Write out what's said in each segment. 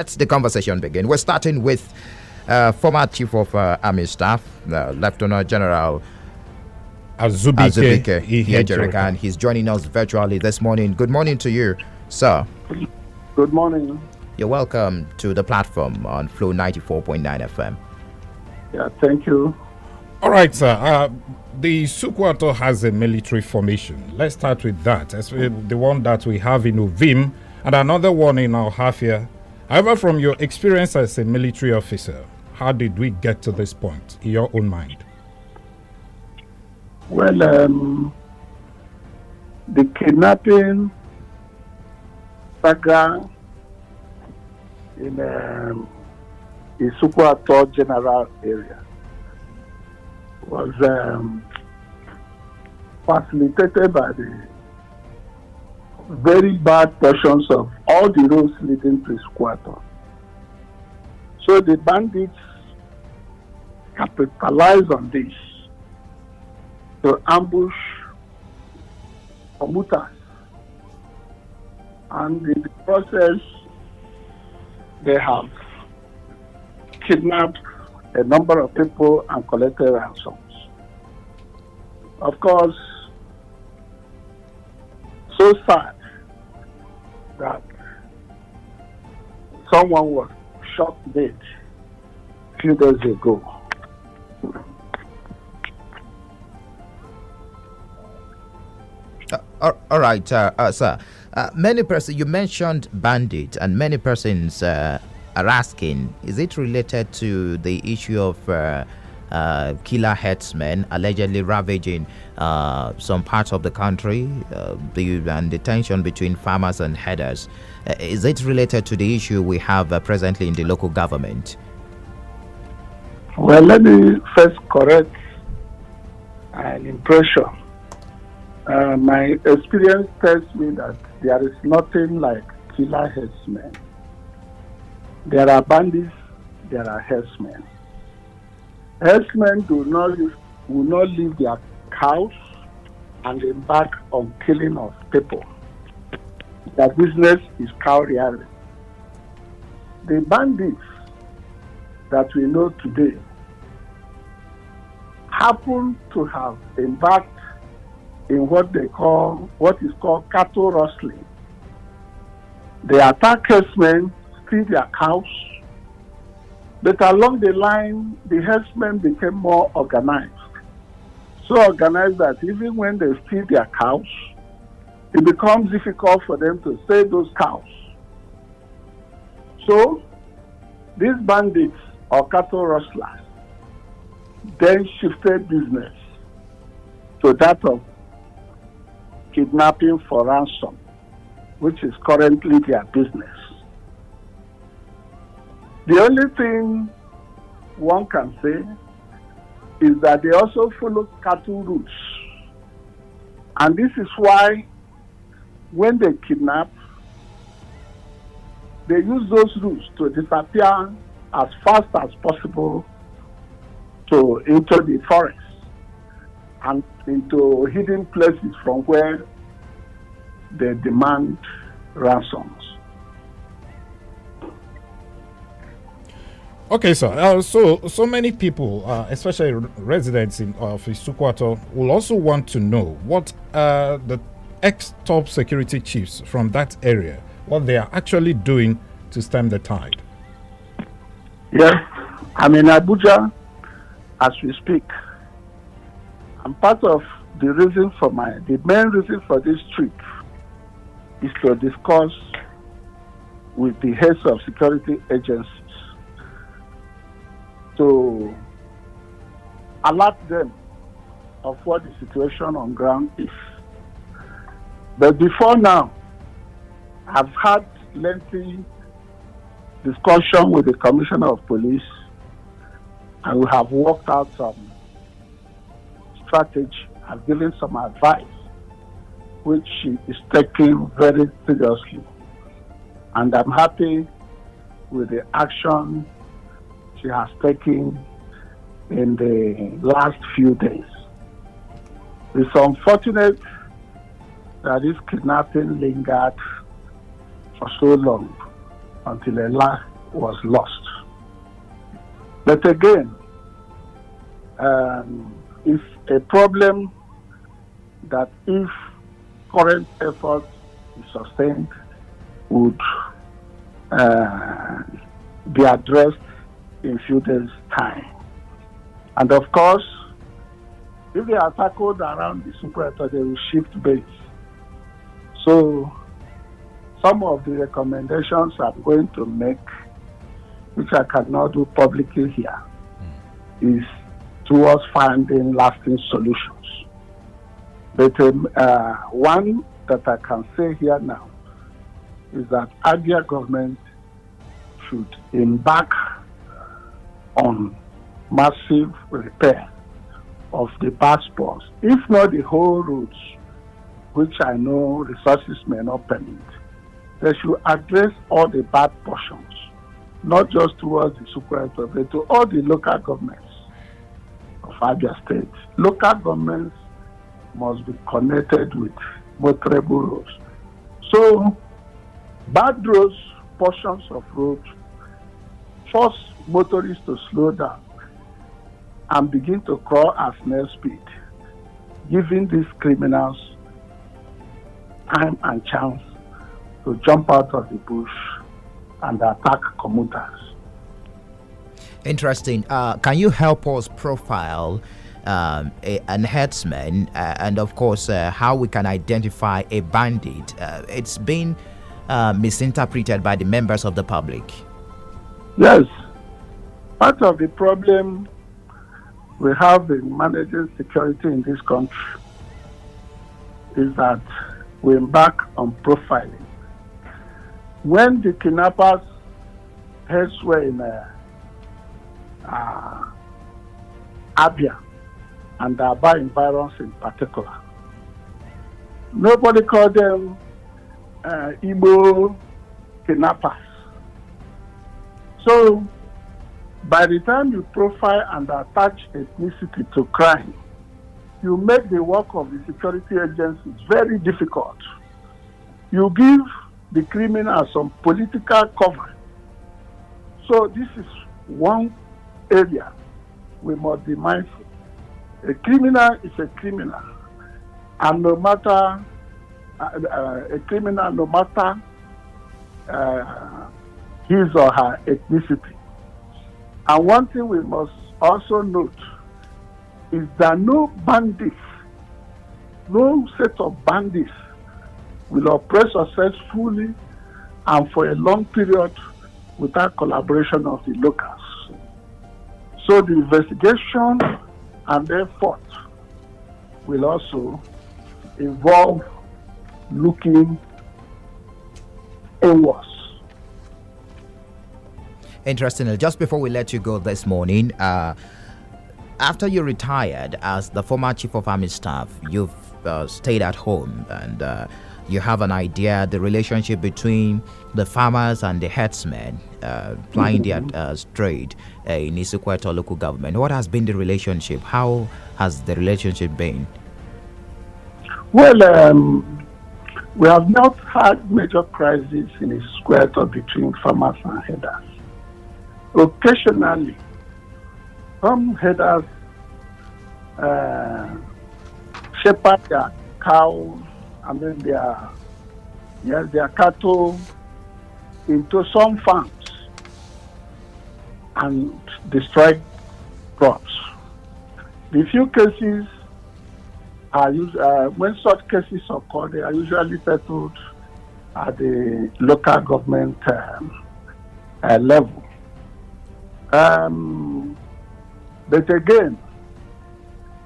let the conversation begin. We're starting with former Chief of Army Staff, Lt.Gen Azubuike Ihejirika, and he's joining us virtually this morning. Good morning to you, sir. Good morning. You're welcome to the platform on Flow 94.9 FM. Yeah, thank you. All right, sir. The Isukwuato has a military formation. Let's start with that. That's the one that we have in Uvim and another one in Alhafia. However, from your experience as a military officer, how did we get to this point, in your own mind? Well, the kidnapping saga in Isukwuato general area was facilitated by the very bad portions of all the roads leading to Isukwuato. So the bandits capitalized on this to ambush commuters, and in the process they have kidnapped a number of people and collected ransoms. Of course, so sad that someone was shot dead a few days ago. All right, sir. Many persons, you mentioned bandits, and many persons are asking, is it related to the issue of killer herdsmen allegedly ravaging some parts of the country, and the tension between farmers and herders? Is it related to the issue we have presently in the local government? Well, let me first correct an impression. My experience tells me that there is nothing like killer herdsmen. There are bandits, there are herdsmen. Herdsmen will not leave their cows and embark on killing of people. Their business is cow rearing. The bandits that we know today happen to have embarked in what is called cattle rustling. They attack herdsmen, steal their cows, but along the line, the herdsmen became more organized. So organized that even when they steal their cows, it becomes difficult for them to sell those cows. So these bandits or cattle rustlers then shifted business to that of kidnapping for ransom, which is currently their business. The only thing one can say is that they also follow cattle routes. And this is why when they kidnap, they use those routes to disappear as fast as possible into the forest and into hidden places from where they demand ransoms. Okay, sir. So many people, especially residents of Isukwuato, will also want to know what the ex-top security chiefs from that area, what they are actually doing to stem the tide. Yes, I'm in Abuja as we speak. And part of the main reason for this trip is to discuss with the heads of security agencies to alert them of what the situation on ground is. But before now, I've had lengthy discussion with the Commissioner of Police, and we have worked out some strategy. I've given some advice, which she is taking very seriously. And I'm happy with the action she has taken in the last few days. It's unfortunate that this kidnapping lingered for so long until was lost. But again, it's a problem that if current effort is sustained, would be addressed in few days' time. And of course, if they are tackled around the Isuikwuato, they will shift base. So some of the recommendations I'm going to make, which I cannot do publicly here, is towards finding lasting solutions. But one that I can say here now is that Abia government should embark on massive repair of the bad spots, if not the whole roads, which I know resources may not permit. They should address all the bad portions, not just towards the Isuikwuato, but to all the local governments of Abia State. Local governments must be connected with motorable roads. So, bad roads, portions of roads, force motorists to slow down and begin to crawl at snail speed, giving these criminals time and chance to jump out of the bush and attack commuters. Interesting. Can you help us profile an herdsman and, of course, how we can identify a bandit? It's been misinterpreted by the members of the public. Yes. Part of the problem we have in managing security in this country is that we embark on profiling. When the kidnappers heads were in Abia and the Abia environs in particular, nobody called them Igbo kidnappers. So, by the time you profile and attach ethnicity to crime, you make the work of the security agencies very difficult. You give the criminals some political cover. So this is one area we must be mindful. A criminal is a criminal, and no matter his or her ethnicity. And one thing we must also note is that no bandits, no set of bandits will operate successfully and for a long period without collaboration of the locals. So the investigation and effort will also involve looking inwards. Interestingly, just before we let you go this morning, after you retired as the former chief of army staff, you've stayed at home and you have an idea the relationship between the farmers and the herdsmen plying their trade in Isukwuato local government. What has been the relationship? How has the relationship been? Well, we have not had major crises in Isukwuato between farmers and herders. Occasionally, some herders shepherd their cows and then their cattle into some farms and destroy crops. The few cases are when such cases occur, they are usually settled at the local government level. But again,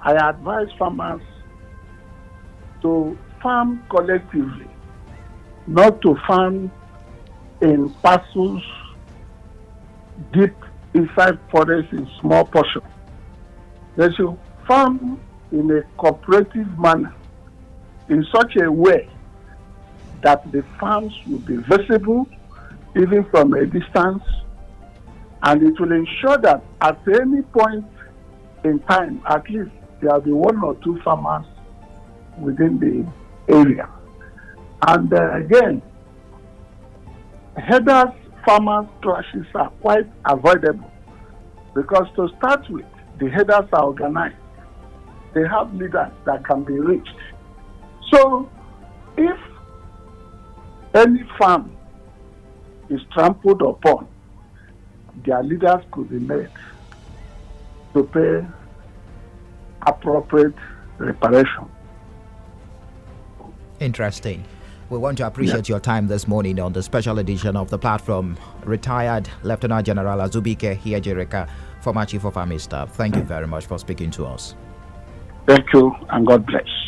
I advise farmers to farm collectively, not to farm in parcels deep inside forests in small portions. They should farm in a cooperative manner in such a way that the farms will be visible even from a distance, and it will ensure that at any point in time, at least there will be one or two farmers within the area. And again, herders farmers' clashes are quite avoidable because to start with, the headers are organized. They have leaders that can be reached. So, if any farm is trampled upon, their leaders could be made to pay appropriate reparation. Interesting. We want to appreciate your time this morning on the special edition of the platform. Retired Lt.Gen Azubuike Ihejirika, former Chief of Army Staff. Thank you very much for speaking to us. Thank you, and God bless.